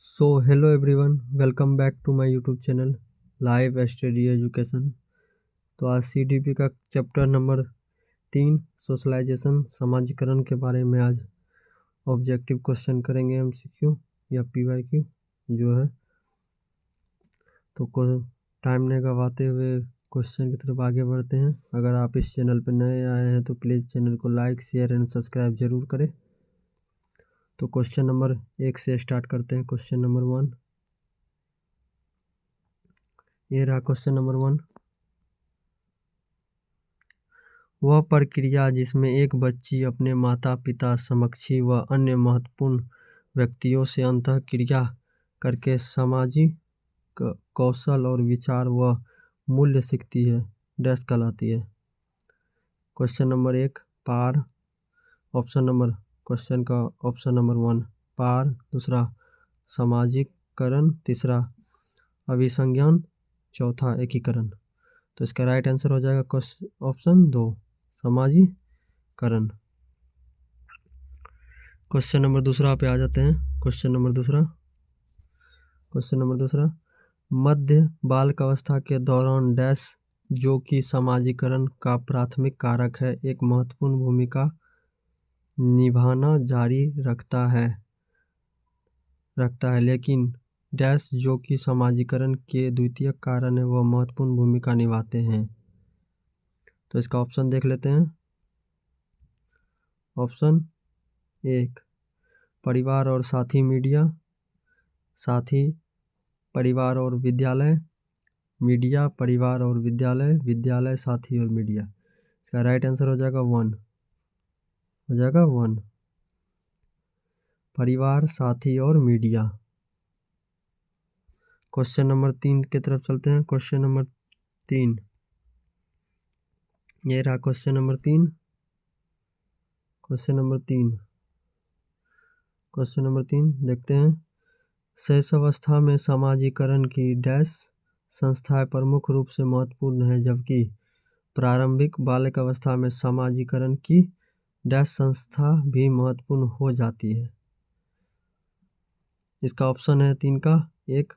So hello everyone, welcome back to my YouTube channel live study education. तो आज CDP का chapter number 3 socialisation समाजीकरण के बारे में आज ऑब्जेक्टिव क्वेश्चन करेंगे, एमसीक्यू या पीवाईक्यू जो है। तो टाइम नहीं गवाते हुए क्वेश्चन की तरफ आगे बढ़ते हैं। अगर आप इस चैनल पर नए आए हैं तो प्लीज़ चैनल को लाइक, शेयर एंड सब्सक्राइब ज़रूर करें। तो क्वेश्चन नंबर 1 से स्टार्ट करते हैं। क्वेश्चन नंबर 1, ये रहा क्वेश्चन नंबर 1। वह प्रक्रिया जिसमें एक बच्ची अपने माता पिता, समकक्षी व अन्य महत्वपूर्ण व्यक्तियों से अंतःक्रिया करके सामाजिक कौशल और विचार व मूल्य सीखती है, डैश कहलाती है। क्वेश्चन नंबर 1 पार, ऑप्शन नंबर क्वेश्चन का ऑप्शन नंबर 1 पार, दूसरा सामाजिकरण, तीसरा अभिसंज्ञान, चौथा एकीकरण। तो इसका राइट आंसर हो जाएगा ऑप्शन 2 समाजीकरण। क्वेश्चन नंबर दूसरा पे आ जाते हैं। क्वेश्चन नंबर दूसरा, मध्य बालक अवस्था के दौरान डैश जो कि समाजीकरण का प्राथमिक कारक है, एक महत्वपूर्ण भूमिका निभाना जारी रखता है, लेकिन डैश जो कि समाजीकरण के द्वितीय कारण है वह महत्वपूर्ण भूमिका निभाते हैं। तो इसका ऑप्शन देख लेते हैं। ऑप्शन 1 परिवार और साथी मीडिया, साथी परिवार और विद्यालय, मीडिया परिवार और विद्यालय, विद्यालय साथी और मीडिया। इसका राइट आंसर हो जाएगा 1, परिवार साथी और मीडिया। क्वेश्चन नंबर 3 की तरफ चलते हैं। क्वेश्चन नंबर 3, ये रहा क्वेश्चन नंबर 3। क्वेश्चन नंबर 3 देखते हैं। शैशवावस्था में समाजीकरण की डैश संस्थाएं प्रमुख रूप से महत्वपूर्ण है, जबकि प्रारंभिक बालक अवस्था में समाजीकरण की डैश संस्था भी महत्वपूर्ण हो जाती है। इसका ऑप्शन है 3 का 1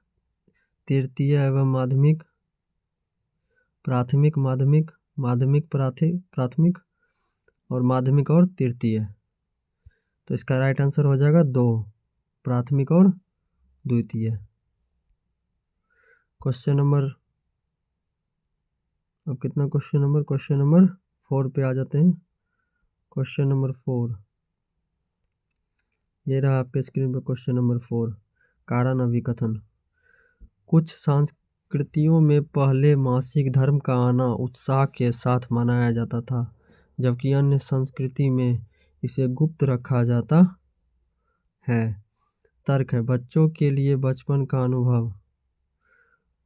तृतीय एवं माध्यमिक, प्राथमिक माध्यमिक, माध्यमिक प्राथमिक और माध्यमिक और तृतीय। तो इसका राइट आंसर हो जाएगा 2 प्राथमिक और द्वितीय। क्वेश्चन नंबर अब कितना क्वेश्चन नंबर 4 पे आ जाते हैं। क्वेश्चन नंबर 4, ये रहा आपके स्क्रीन पर क्वेश्चन नंबर 4 कारण अभिकथन। कुछ संस्कृतियों में पहले मासिक धर्म का आना उत्साह के साथ मनाया जाता था, जबकि अन्य संस्कृति में इसे गुप्त रखा जाता है। तर्क है बच्चों के लिए बचपन का अनुभव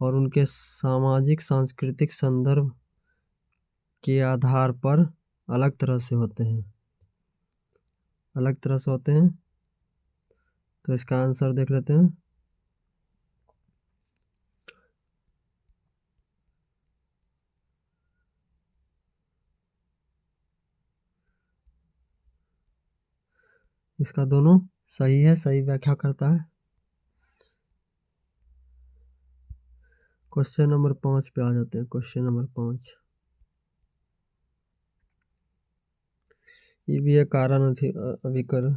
और उनके सामाजिक सांस्कृतिक संदर्भ के आधार पर अलग तरह से होते हैं। तो इसका आंसर देख लेते हैं। इसका दोनों सही है, सही व्याख्या करता है। क्वेश्चन नंबर 5 पे आ जाते हैं। क्वेश्चन नंबर 5, ये भी है कारण अभिकरण।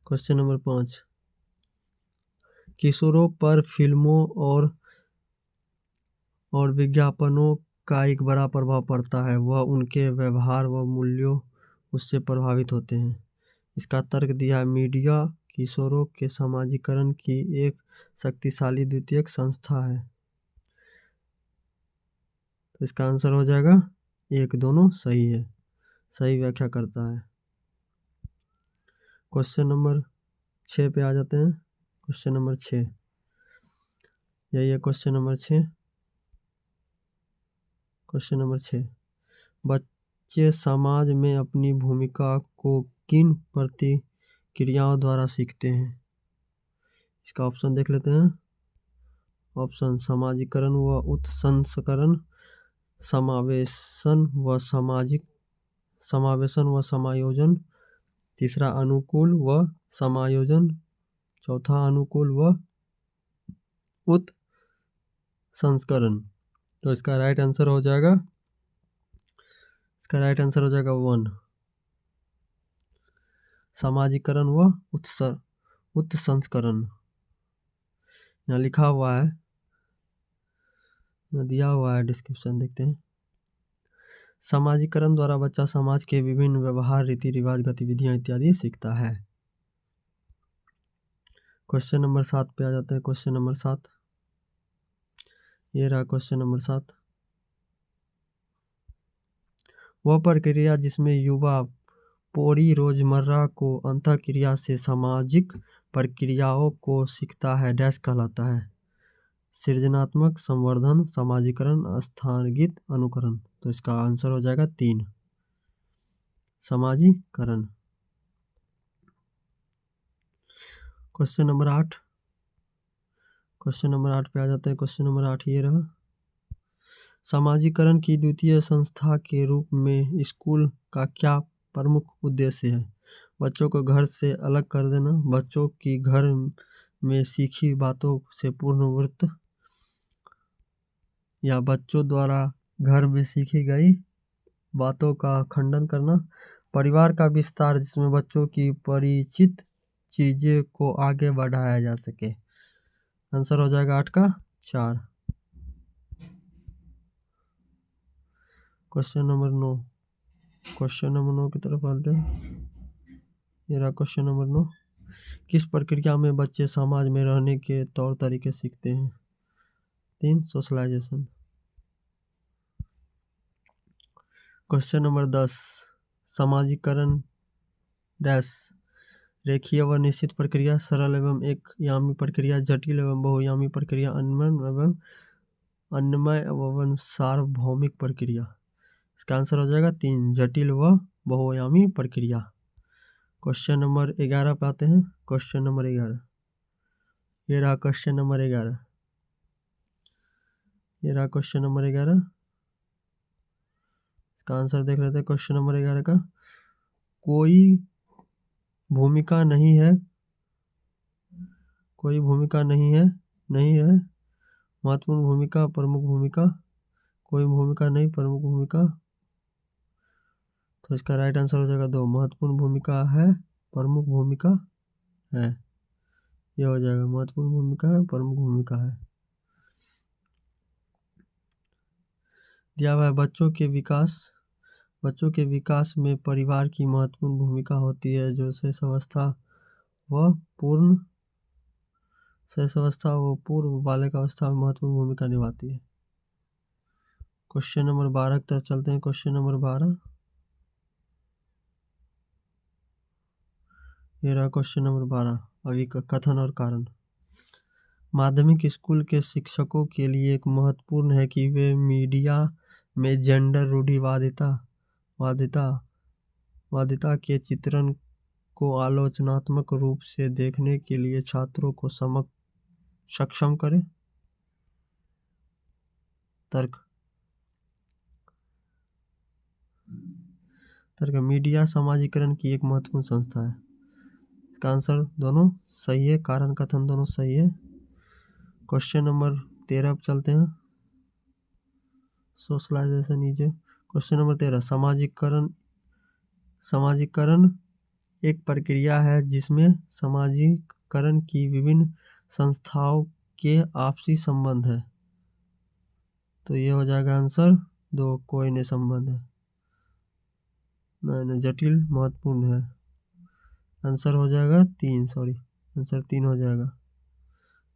क्वेश्चन नंबर 5, किशोरों पर फिल्मों और विज्ञापनों का एक बड़ा प्रभाव पड़ता है, वह उनके व्यवहार व मूल्यों उससे प्रभावित होते हैं। इसका तर्क दिया मीडिया किशोरों के समाजीकरण की एक शक्तिशाली द्वितीयक संस्था है। तो इसका आंसर हो जाएगा 1, दोनों सही है, सही व्याख्या करता है। क्वेश्चन नंबर 6 पे आ जाते हैं। क्वेश्चन नंबर 6, यही है क्वेश्चन नंबर 6। क्वेश्चन नंबर 6, बच्चे समाज में अपनी भूमिका को किन प्रतिक्रियाओं द्वारा सीखते हैं। इसका ऑप्शन देख लेते हैं। ऑप्शन समाजीकरण व उत्संस्करण, समावेशन व समायोजन, तीसरा अनुकूल व समायोजन, चौथा अनुकूल व उत्संस्करण। तो इसका राइट आंसर हो जाएगा 1 सामाजिकरण व उत्संस्करण। यहाँ लिखा हुआ है, दिया हुआ है, डिस्क्रिप्शन देखते हैं। सामाजिकरण द्वारा बच्चा समाज के विभिन्न व्यवहार, रीति रिवाज, गतिविधियां इत्यादि सीखता है। क्वेश्चन नंबर 7 पे आ जाते हैं। क्वेश्चन नंबर 7, ये रहा क्वेश्चन नंबर 7। वह प्रक्रिया जिसमें युवा पूरी रोजमर्रा को अंतःक्रिया से सामाजिक प्रक्रियाओं को सीखता है, डैश कहलाता है। सृजनात्मक, संवर्धन, सामाजिकरण, स्थानिक अनुकरण। तो इसका आंसर हो जाएगा 3, सामाजिकरण। क्वेश्चन नंबर 8, क्वेश्चन नंबर 8 पे आ जाते हैं। क्वेश्चन नंबर 8 ये रहा। सामाजिकरण की द्वितीय संस्था के रूप में स्कूल का क्या प्रमुख उद्देश्य है? बच्चों को घर से अलग कर देना, बच्चों की घर में सीखी बातों से पुनरावृत्त, या बच्चों द्वारा घर में सीखी गई बातों का खंडन करना, परिवार का विस्तार जिसमें बच्चों की परिचित चीजें को आगे बढ़ाया जा सके। आंसर हो जाएगा 8 का 4। क्वेश्चन नंबर 9, क्वेश्चन नंबर 9 की तरफ आते हैं। ये रहा क्वेश्चन नंबर 9। किस प्रक्रिया में बच्चे समाज में रहने के तौर तरीके सीखते हैं? 3, सोशलाइजेशन। क्वेश्चन नंबर 10, सामाजिकरण डैश रेखीय व निश्चित प्रक्रिया, सरल एवं एक यामी प्रक्रिया, जटिल एवं बहुयामी प्रक्रिया, अन्वय एवं सार्वभौमिक प्रक्रिया। इसका आंसर हो जाएगा 3, जटिल व बहुयामी प्रक्रिया। क्वेश्चन नंबर 11 पे आते हैं। क्वेश्चन नंबर 11, ये रहा क्वेश्चन नंबर 11, ये रहा क्वेश्चन नंबर 11। इसका आंसर देख लेते हैं क्वेश्चन नंबर 11 का। कोई भूमिका नहीं है, कोई भूमिका नहीं है, नहीं है, महत्वपूर्ण भूमिका, प्रमुख भूमिका, कोई भूमिका नहीं, प्रमुख भूमिका। तो इसका राइट आंसर हो जाएगा 2, महत्वपूर्ण भूमिका है, प्रमुख भूमिका है। ये हो जाएगा महत्वपूर्ण भूमिका है, प्रमुख भूमिका है। दिया हुआ है बच्चों के विकास में परिवार की महत्वपूर्ण भूमिका होती है, जो शैशवावस्था व पूर्व बालिकावस्था में महत्वपूर्ण भूमिका निभाती है। क्वेश्चन नंबर 12 की तरफ चलते हैं। क्वेश्चन नंबर 12, ये रहा क्वेश्चन नंबर 12, अभी का कथन और कारण। माध्यमिक स्कूल के शिक्षकों के लिए एक महत्वपूर्ण है कि वे मीडिया में जेंडर रूढ़िवादिता के चित्रण को आलोचनात्मक रूप से देखने के लिए छात्रों को सक्षम करें। तर्क मीडिया सामाजिकरण की एक महत्वपूर्ण संस्था है। इसका आंसर दोनों सही है, कारण कथन दोनों सही है। क्वेश्चन नंबर 13 पर चलते हैं। सोशलाइजेशन नीचे। क्वेश्चन नंबर 13, सामाजिकरण एक प्रक्रिया है जिसमें सामाजिकरण की विभिन्न संस्थाओं के आपसी संबंध है। तो ये हो जाएगा आंसर 2, कोई नहीं संबंध है, नहीं, जटिल महत्वपूर्ण है। आंसर हो जाएगा 3, आंसर 3 हो जाएगा,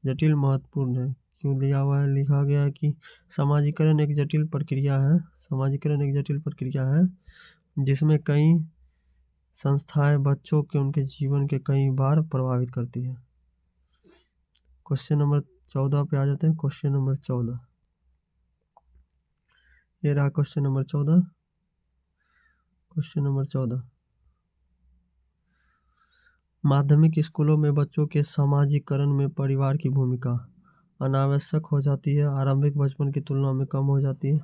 जटिल महत्वपूर्ण है। क्यों लिया हुआ है? लिखा गया है कि सामाजिकरण एक जटिल प्रक्रिया है, सामाजिकरण एक जटिल प्रक्रिया है जिसमें कई संस्थाएं बच्चों के उनके जीवन के कई बार प्रभावित करती है। क्वेश्चन नंबर 14 पे आ जाते हैं। क्वेश्चन नंबर 14, ये रहा क्वेश्चन नंबर 14। क्वेश्चन नंबर 14, माध्यमिक स्कूलों में बच्चों के सामाजिकरण में परिवार की भूमिका अनावश्यक हो जाती है, आरंभिक बचपन की तुलना में कम हो जाती है,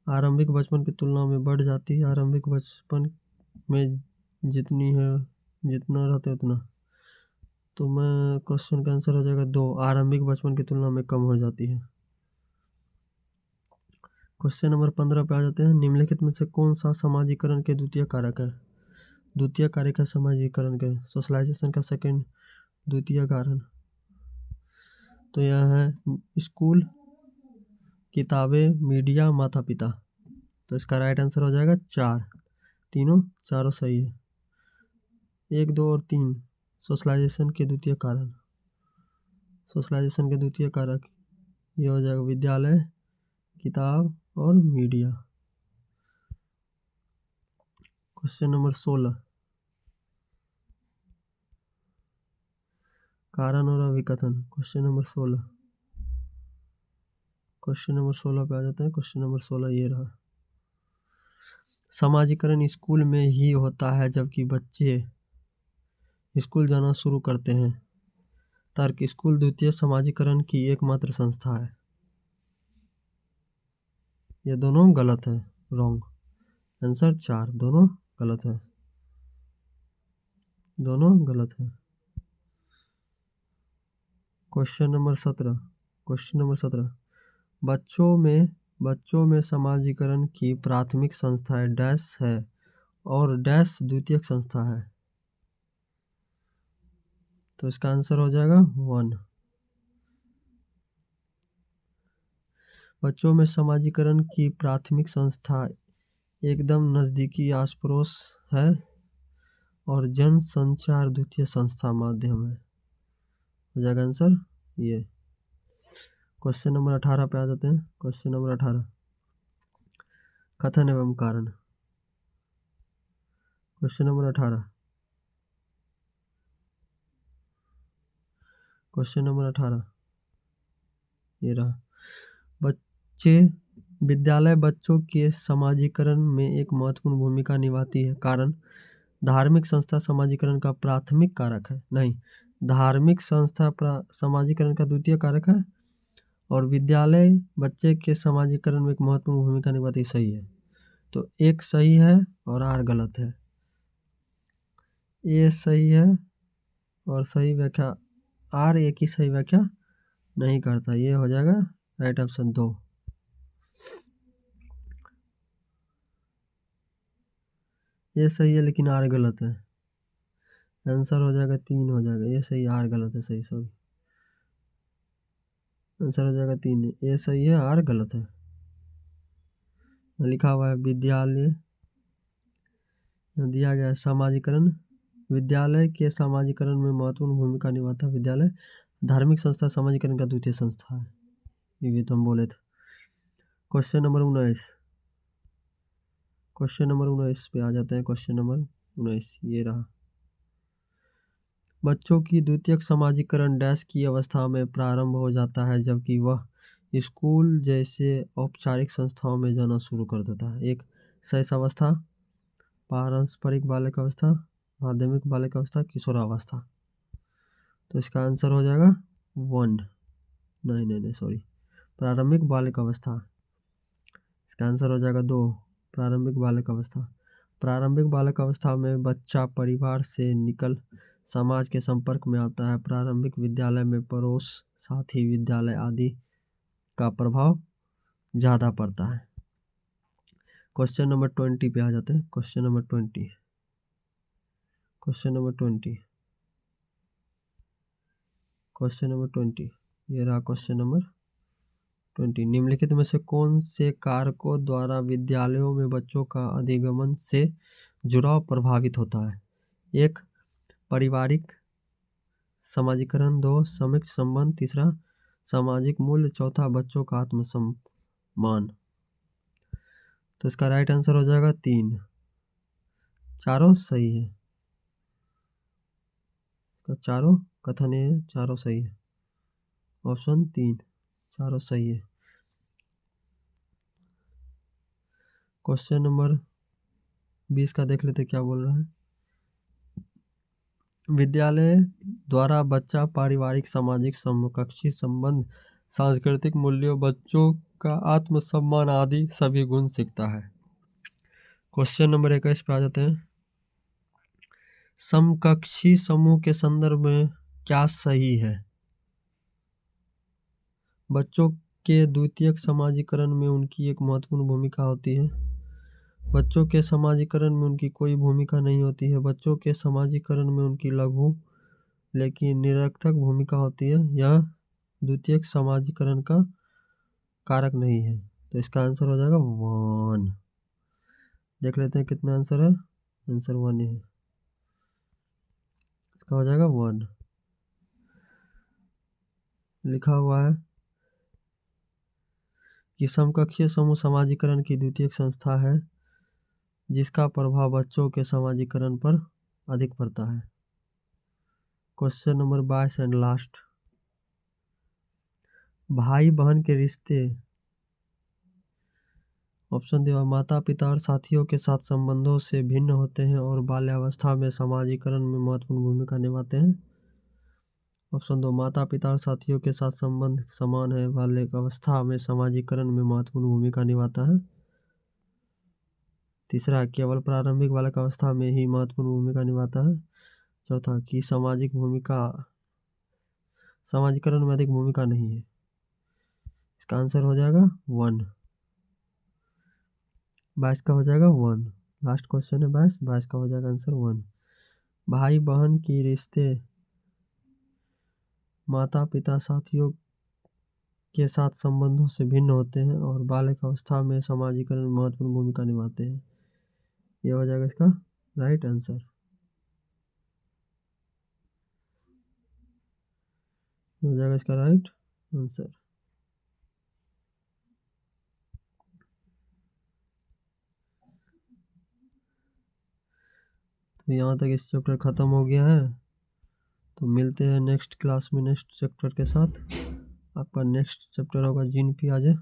आरंभिक बचपन की तुलना में बढ़ जाती है, आरंभिक बचपन में जितना रहता है उतना। तो मैं क्वेश्चन का आंसर हो जाएगा 2, आरंभिक बचपन की तुलना में कम हो जाती है। क्वेश्चन नंबर 15 पे आ जाते हैं। निम्नलिखित में से कौन सा समाजीकरण के द्वितीय कारक है? द्वितीय कारक है समाजीकरण के, सोशलाइजेशन का सेकंड द्वितीय कारण। तो यह है स्कूल, किताबें, मीडिया, माता पिता। तो इसका राइट आंसर हो जाएगा 4, चारों सही है। 1, 2 और 3 सोशलाइजेशन के द्वितीय कारण। सोशलाइजेशन के द्वितीय कारक ये हो जाएगा विद्यालय, किताब और मीडिया। क्वेश्चन नंबर 16, कारण और अभिकथन। क्वेश्चन नंबर 16 पे आ जाते हैं। क्वेश्चन नंबर 16 ये रहा। समाजीकरण स्कूल में ही होता है जबकि बच्चे स्कूल जाना शुरू करते हैं। तर्क, स्कूल द्वितीय समाजीकरण की एकमात्र संस्था है। ये दोनों गलत है, रॉन्ग। आंसर 4, दोनों गलत है, दोनों गलत है। क्वेश्चन नंबर 17 बच्चों में समाजीकरण की प्राथमिक संस्था डैश है और डैश द्वितीयक संस्था है। तो इसका आंसर हो जाएगा 1। बच्चों में समाजीकरण की प्राथमिक संस्था एकदम नज़दीकी आस पड़ोस है और जन संचार द्वितीय संस्था माध्यम है। हो जाएगा आंसर ये। क्वेश्चन नंबर 18 पे आ जाते हैं। क्वेश्चन नंबर 18, कथन एवं कारण। क्वेश्चन नंबर 18 ये रहा। विद्यालय बच्चों के समाजीकरण में एक महत्वपूर्ण भूमिका निभाती है। कारण, धार्मिक संस्था समाजीकरण का प्राथमिक कारक है। नहीं, धार्मिक संस्था समाजीकरण का द्वितीय कारक है और विद्यालय बच्चे के समाजीकरण में एक महत्वपूर्ण भूमिका निभाती है। सही है। तो एक सही है और आर गलत है। ए सही है और सही व्याख्या आर एक ही सही व्याख्या नहीं करता। ये हो जाएगा राइट ऑप्शन 2। ये सही है लेकिन आर गलत है। आंसर हो जाएगा 3 हो जाएगा। ये सही, आर गलत है। सही, सॉरी। आंसर हो जाएगा 3, ये सही है, आर गलत है। लिखा हुआ है विद्यालय, दिया गया है समाजीकरण। विद्यालय के समाजीकरण में महत्वपूर्ण भूमिका निभाता है विद्यालय। धार्मिक संस्था समाजीकरण का द्वितीय संस्था है। ये भी तो हम बोले थे। क्वेश्चन नंबर 19 पे आ जाते हैं। क्वेश्चन नंबर 19 ये रहा। बच्चों की द्वितीयक समाजीकरण डैश की अवस्था में प्रारंभ हो जाता है जबकि वह स्कूल जैसे औपचारिक संस्थाओं में जाना शुरू कर देता है। 1, शैशवावस्था, पारंपरिक बालिकावस्था, माध्यमिक बालिकावस्था, किशोरावस्था। तो इसका आंसर हो जाएगा 1। नहीं, सॉरी, प्रारंभिक बालिकावस्था। इसका आंसर हो जाएगा 2, प्रारंभिक बालिकावस्था। प्रारंभिक बालिकावस्था में बच्चा परिवार से निकल समाज के संपर्क में आता है। प्रारंभिक विद्यालय में पड़ोस, साथी, विद्यालय आदि का प्रभाव ज़्यादा पड़ता है। क्वेश्चन नंबर 20 पे आ जाते हैं। क्वेश्चन नंबर 20 ये रहा। क्वेश्चन नंबर 20, निम्नलिखित में से कौन से कारकों द्वारा विद्यालयों में बच्चों का अधिगमन से जुड़ाव प्रभावित होता है? 1, पारिवारिक समाजीकरण, 2, सामाजिक संबंध, तीसरा सामाजिक मूल्य, चौथा बच्चों का आत्मसम्मान। तो इसका राइट आंसर हो जाएगा 3, चारों सही है। तो चारों कथन है, चारों सही है। ऑप्शन 3 चारों सही है। क्वेश्चन नंबर 20 का देख लेते क्या बोल रहा है। विद्यालय द्वारा बच्चा पारिवारिक, सामाजिक, समकक्षी संबंध, सांस्कृतिक मूल्यों, बच्चों का आत्मसम्मान आदि सभी गुण सीखता है। क्वेश्चन नंबर 21 पे आ जाते हैं। समकक्षी समूह के संदर्भ में क्या सही है? बच्चों के द्वितीयक समाजीकरण में उनकी एक महत्वपूर्ण भूमिका होती है। बच्चों के समाजीकरण में उनकी कोई भूमिका नहीं होती है। बच्चों के समाजीकरण में उनकी लघु लेकिन निरर्थक भूमिका होती है। यह द्वितीयक समाजीकरण का कारक नहीं है। तो इसका आंसर हो जाएगा 1। देख लेते हैं कितना आंसर है। आंसर 1 है। इसका हो जाएगा 1। लिखा हुआ है कि समकक्षीय समूह समाजीकरण की द्वितीयक संस्था है जिसका प्रभाव बच्चों के समाजीकरण पर अधिक पड़ता है। Question number 22 and last. भाई बहन के रिश्ते ऑप्शन दिया माता पिता और साथियों के साथ संबंधों से भिन्न होते हैं और बाल्यावस्था में समाजीकरण में महत्वपूर्ण भूमिका निभाते हैं। ऑप्शन 2 माता पिता और साथियों के साथ संबंध समान है, बाल्यावस्था में समाजीकरण में महत्वपूर्ण भूमिका निभाता है। तीसरा केवल प्रारंभिक बालक अवस्था में ही महत्वपूर्ण भूमिका निभाता है। चौथा कि समाजीकरण में अधिक भूमिका नहीं है। इसका आंसर हो जाएगा 1। 22 का हो जाएगा 1। लास्ट क्वेश्चन है 22 का हो जाएगा आंसर 1। भाई बहन की रिश्ते माता पिता साथियों के साथ संबंधों से भिन्न होते हैं और बालक अवस्था में समाजीकरण में महत्वपूर्ण भूमिका निभाते हैं। ये हो जाएगा इसका राइट आंसर। हो जाएगा इसका राइट आंसर। तो यहाँ तक इस चैप्टर ख़त्म हो गया है। तो मिलते हैं नेक्स्ट क्लास में नेक्स्ट चैप्टर के साथ। आपका नेक्स्ट चैप्टर होगा जीन पियाजे।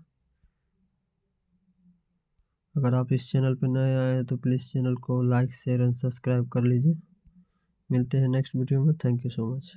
अगर आप इस चैनल पर नए आए हैं तो प्लीज़ चैनल को लाइक शेयर एंड सब्सक्राइब कर लीजिए। मिलते हैं नेक्स्ट वीडियो में। Thank you so much.